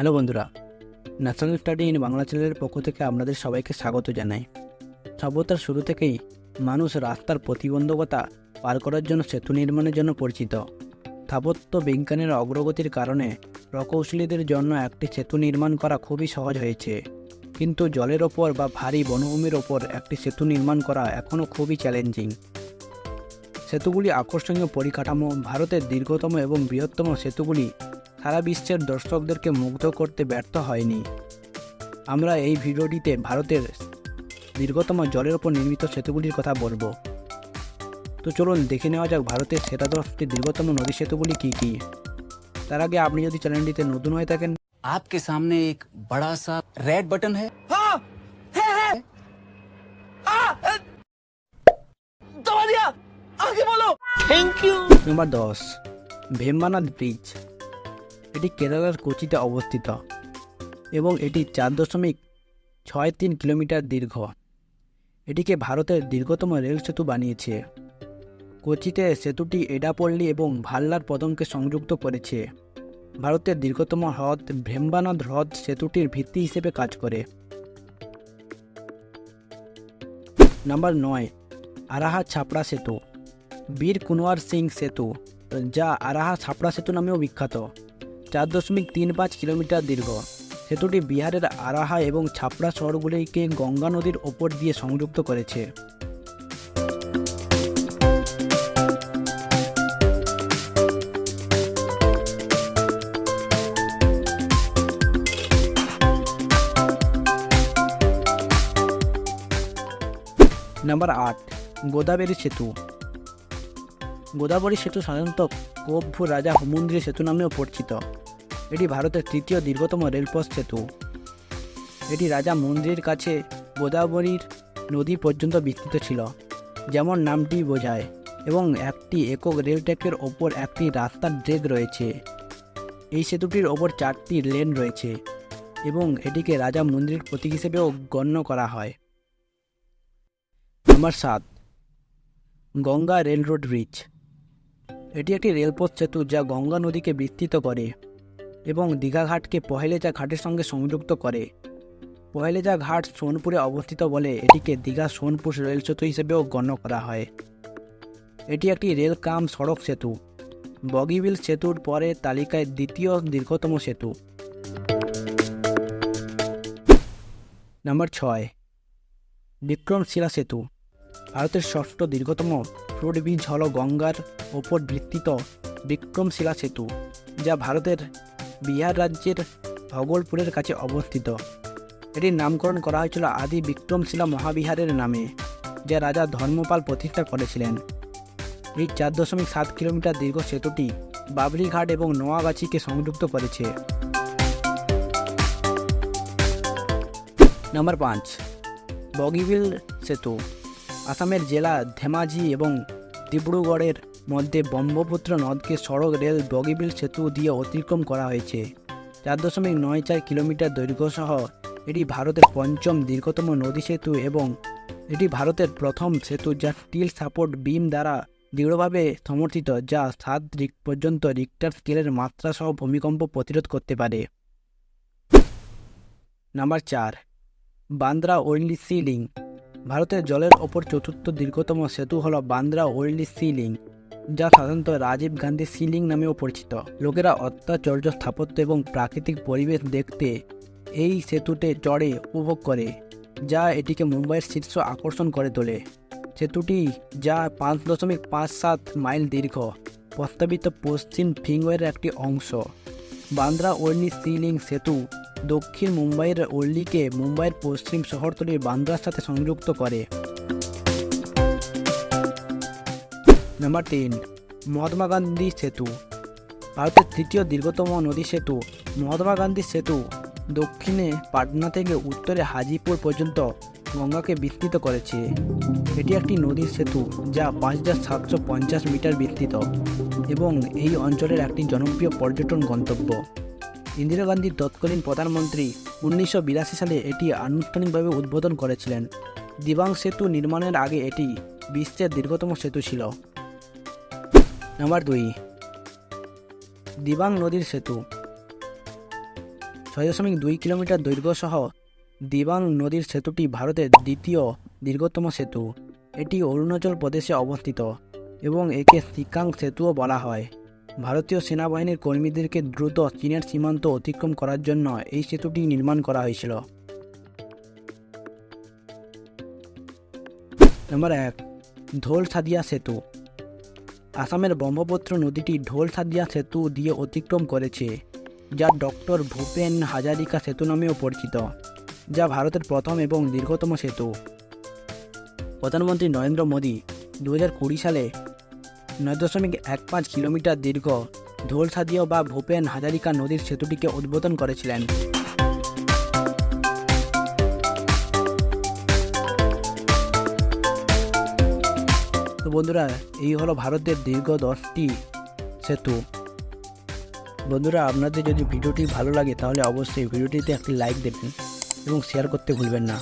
Hello বন্ধুরা, national study in Bangla চ্যানেলের পক্ষ থেকে আপনাদের সবাইকে স্বাগত জানাই। সভ্যতার শুরু থেকেই মানুষ রাস্তার প্রতিবন্ধকতা পার করার জন্য সেতু নির্মাণের জন্য পরিচিত। স্থাপত্য বিজ্ঞানের অগ্রগতির কারণে প্রকৌশলীদের জন্য একটি সেতু নির্মাণ করা খুবই সহজ হয়েছে, কিন্তু জলের ওপর বা ভারী বনভূমির ওপর একটি সেতু নির্মাণ করা এখনও খুবই চ্যালেঞ্জিং। সেতুগুলি আকর্ষণীয় পরিকাঠামো, ভারতের দীর্ঘতম এবং বৃহত্তম সেতুগুলি সারা বিশ্বের দর্শকদেরকে মুগ্ধ করতে ব্যর্থ হয়নি। আমরা এই ভিডিওটিতে ভারতের দীর্ঘতম জলের ওপর নির্মিত সেতুগুলির কথা বলবো। তো চলুন দেখে নেওয়া যাক ভারতের সেরা 10টি দীর্ঘতম নদী সেতুগুলি কী কী। তার আগে আপনি যদি চ্যানেলটিতে নতুন হয়ে থাকেন, आपके सामने एक बड़ा सा रेड बटन है। हाँ, है। दबा दिया, आगे बोलो। Thank you. Number 10, Vembanad bridge. এটি কেরালার কোচিতে অবস্থিত এবং এটি 4.63 কিলোমিটার দীর্ঘ। এটিকে ভারতের দীর্ঘতম রেল সেতু বানিয়েছে। কোচিতে সেতুটি এডাপল্লী এবং ভাল্লার পদমকে সংযুক্ত করেছে। ভারতের দীর্ঘতম হ্রদ ভেম্বানাদ হ্রদ সেতুটির ভিত্তি হিসেবে কাজ করে। নাম্বার 9, আরাহা ছাপড়া সেতু। বীর কুনওয়ার সিং সেতু, যা আরাহা ছাপড়া সেতু নামেও বিখ্যাত, 4.35 কিলোমিটার দীর্ঘ। সেতুটি বিহারের আরাহা এবং ছাপড়া শহরগুলিকে গঙ্গা নদীর ওপর দিয়ে সংযুক্ত করেছে। নাম্বার 8, গোদাবরী সেতু। গোদাবরী সেতু সাধারণত কোভ্ভু রাজা হুমুন্দ্রি সেতু নামেও পরিচিত। এটি ভারতের তৃতীয় দীর্ঘতম রেলপথ সেতু। এটি রাজা মন্দিরের কাছে গোদাবরীর নদী পর্যন্ত বিস্তৃত ছিল, যেমন নামটি বোঝায়, এবং একটি একক রেল ট্র্যাকের ওপর একটি রাস্তার ড্রেগ রয়েছে। এই সেতুটির ওপর 4টি লেন রয়েছে এবং এটিকে রাজা মন্দিরের প্রতীক হিসেবেও গণ্য করা হয়। Number 7, Ganga rail road bridge. এটি একটি রেলপথ সেতু যা গঙ্গা নদীকে বিস্তৃত করে এবং দীঘাঘাটকে পহেলেজা ঘাটের সঙ্গে সংযুক্ত করে। পহেলেজা ঘাট সোনপুরে অবস্থিত বলে এটিকে দীঘা সোনপুর রেল সেতু হিসেবেও গণ্য করা হয়। এটি একটি রেল কাম সড়ক সেতু। বগিবিল সেতুর পরে তালিকায় দ্বিতীয় দীর্ঘতম সেতু। নাম্বার 6, বিক্রমশিলা সেতু। ভারতের ষষ্ঠ দীর্ঘতম ফ্লুট ব্রিজ হল গঙ্গার ওপর বিস্তৃত বিক্রমশিলা সেতু, যা ভারতের বিহার রাজ্যের ভগলপুরের কাছে অবস্থিত। এটির নামকরণ করা হয়েছিল আদি বিক্রমশিলা মহাবিহারের নামে, যা রাজা ধর্মপাল প্রতিষ্ঠা করেছিলেন। এই 4.7 কিলোমিটার দীর্ঘ সেতুটি বাবরি ঘাট এবং নোয়াগাছিকে সংযুক্ত করেছে। নাম্বার 5, বগিবিল সেতু। আসামের জেলা ধেমাজি এবং ডিব্রুগড়ের মধ্যে ব্রহ্মপুত্র নদকে সড়ক রেল বগিবিল সেতু দিয়ে অতিক্রম করা হয়েছে। 4.94 কিলোমিটার দৈর্ঘ্যসহ এটি ভারতের 5ম দীর্ঘতম নদী সেতু এবং এটি ভারতের প্রথম সেতু যা স্টিল সাপোর্ট বিম দ্বারা দৃঢ়ভাবে সমর্থিত, যা 7 পর্যন্ত রিক্টার স্কেলের মাত্রা সহ ভূমিকম্প প্রতিরোধ করতে পারে। Number 4, Bandra Worli sea link. ভারতের জলের ওপর চতুর্থ দীর্ঘতম সেতু হল বান্দ্রা ওরলি সি লিঙ্ক, যা সাধারণত রাজীব গান্ধী সি লিঙ্ক নামেও পরিচিত। লোকেরা অত্যাশ্চর্য স্থাপত্য এবং প্রাকৃতিক পরিবেশ দেখতে এই সেতুতে চড়ে উপভোগ করে, যা এটিকে মুম্বাইয়ের শীর্ষ আকর্ষণ করে তোলে। সেতুটি, যা 5.57 মাইল দীর্ঘ, প্রস্তাবিত পশ্চিম ফ্রিওয়ের একটি অংশ। বান্দ্রা ওরলি সি লিঙ্ক সেতু দক্ষিণ মুম্বাইয়ের ওরলিকে মুম্বাইয়ের পশ্চিম শহরতলি বান্দ্রার সাথে সংযুক্ত করে। নাম্বার 3, মহাত্মা গান্ধী সেতু। ভারতের তৃতীয় দীর্ঘতম নদী সেতু মহাত্মা গান্ধী সেতু দক্ষিণে পাটনা থেকে উত্তরে হাজিপুর পর্যন্ত গঙ্গাকে বিস্তৃত করেছে। এটি একটি নদীর সেতু যা 5,750 মিটার বিস্তৃত এবং এই অঞ্চলের একটি জনপ্রিয় পর্যটন গন্তব্য। ইন্দিরা গান্ধী তৎকালীন প্রধানমন্ত্রী 1982 সালে এটি আনুষ্ঠানিকভাবে উদ্বোধন করেছিলেন। দিবাং সেতু নির্মাণের আগে এটি বিশ্বের দীর্ঘতম সেতু ছিল। নাম্বার 2, দিবাং নদীর সেতু। 6.2 কিলোমিটার দৈর্ঘ্য সহ দিবাং নদীর সেতুটি ভারতের দ্বিতীয় দীর্ঘতম সেতু। এটি অরুণাচল প্রদেশে অবস্থিত এবং একে সিকাং সেতুও বলা হয়। ভারতীয় সেনাবাহিনীর কর্মীদেরকে দ্রুত চীনের সীমান্ত অতিক্রম করার জন্য এই সেতুটি নির্মাণ করা হয়েছিল। নম্বর 1, ঢোল সাদিয়া সেতু। আসামের ব্রহ্মপুত্র নদীটি ঢোল সাদিয়া সেতু দিয়ে অতিক্রম করেছে, যা ডক্টর ভূপেন হাজারিকা সেতু নামেও পরিচিত, যা ভারতের প্রথম এবং দীর্ঘতম সেতু। প্রধানমন্ত্রী নরেন্দ্র মোদী 2020 সালে 9.15 কিলোমিটার দীর্ঘ ঢোল সাদিয়া বা ভূপেন হাজারিকা নদীর সেতুটিকে উদ্বোধন করেছিলেন। তো বন্ধুরা, এই হলো ভারতের দীর্ঘ 10টি সেতু। বন্ধুরা, আপনাদের যদি ভিডিওটি ভালো লাগে তাহলে অবশ্যই ভিডিওটিতে একটি লাইক দেবেন এবং শেয়ার করতে ভুলবেন না।